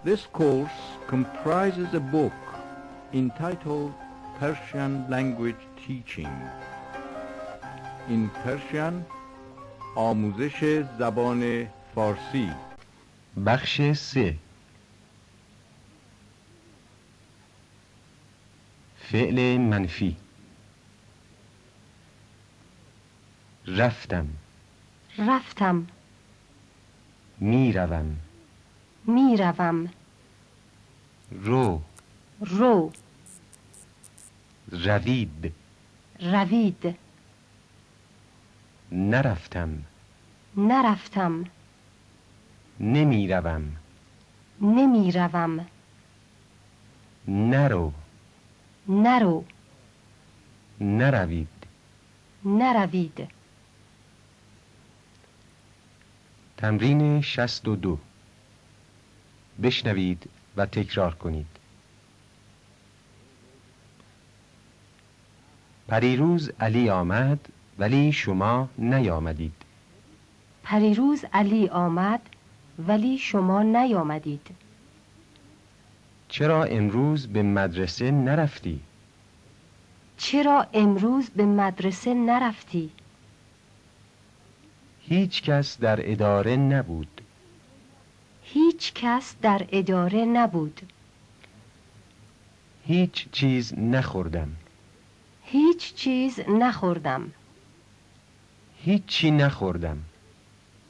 This course comprises a book entitled Persian Language Teaching. In Persian, آموزش زبان فارسی. بخش 3. فعل منفی. رفتم، رفتم، میروم، میروم، رو، رو، روید، روید، نرفتم، نرفتم، نمیروم، نمیروم، نرو، نرو، نروید. نروید. تمرین 62. بشنوید و تکرار کنید. پریروز علی آمد ولی شما نیامدید. پریروز علی آمد ولی شما نیامدید. چرا امروز به مدرسه نرفتی؟ چرا امروز به مدرسه نرفتی؟ هیچ کس در اداره نبود. هیچ کس در اداره نبود. هیچ چیز نخوردم. هیچ چیز نخوردم. هیچی نخوردم.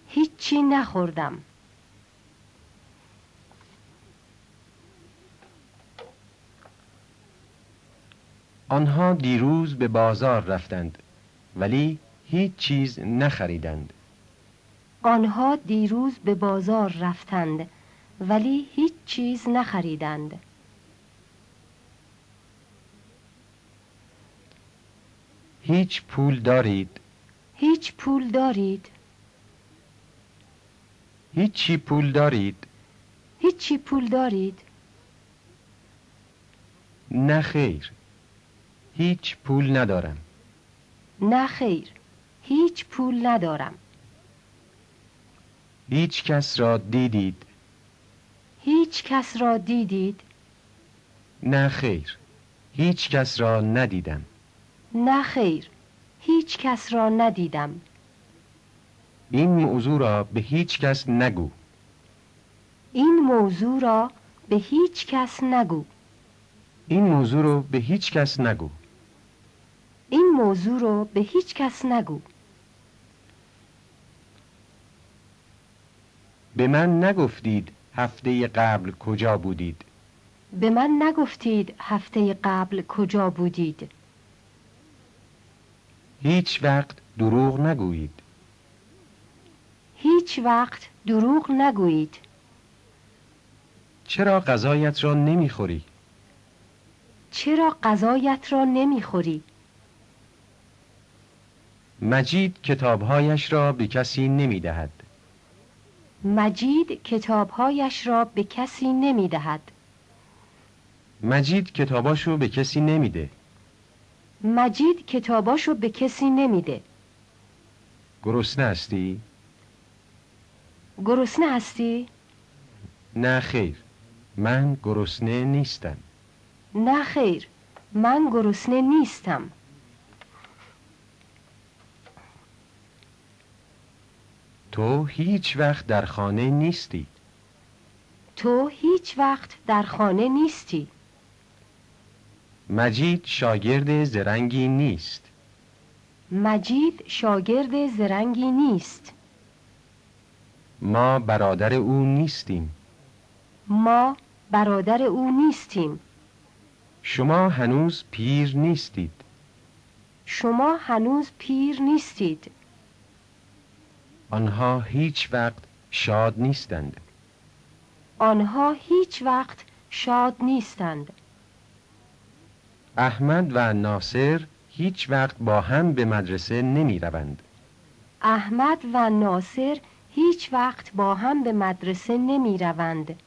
هیچی نخوردم. آنها دیروز به بازار رفتند ولی هیچ چیز نخریدند. آنها دیروز به بازار رفتند ولی هیچ چیز نخریدند. هیچ پول دارید؟ هیچ پول دارید؟ هیچی پول دارید؟ هیچی پول دارید؟ نه خیر. هیچ پول ندارم. نه خیر. هیچ پول ندارم. هیچ کس را دیدید؟ هیچ کس را دیدید؟ نه خیر. هیچ کس را ندیدم. نه خیر. هیچ کس را ندیدم. این موضوع را به هیچ کس نگو. این موضوع را به هیچ کس نگو. این موضوع رو به هیچ کس نگو. این موضوع را به هیچ کس نگو. به من نگفتید هفته قبل کجا بودید. به من نگفتید هفته قبل کجا بودید. هیچ وقت دروغ نگویید. هیچ وقت دروغ نگویید. چرا غذایت را نمیخوری؟ چرا غذایت را نمیخوری؟ مجید کتابهایش را به کسی نمیدهد. مجید کتابهایش را به کسی نمیدهد. مجید کتاباشو به کسی نمیده. مجید کتاباشو به کسی نمیده. گرسنه هستی؟ گرسنه هستی؟ نه خیر. من گرسنه نیستم. نه خیر. من گرسنه نیستم. تو هیچ وقت در خانه نیستی. تو هیچ وقت در خانه نیستی. مجید شاگرد زرنگی نیست. مجید شاگرد زرنگی نیست. ما برادر او نیستیم. ما برادر او نیستیم. شما هنوز پیر نیستید. شما هنوز پیر نیستید. آنها هیچ وقت شاد نیستند. آنها هیچ وقت شاد نیستند. احمد و ناصر هیچ وقت با هم به مدرسه نمی روند. احمد و ناصر هیچ وقت با هم به مدرسه نمی روند.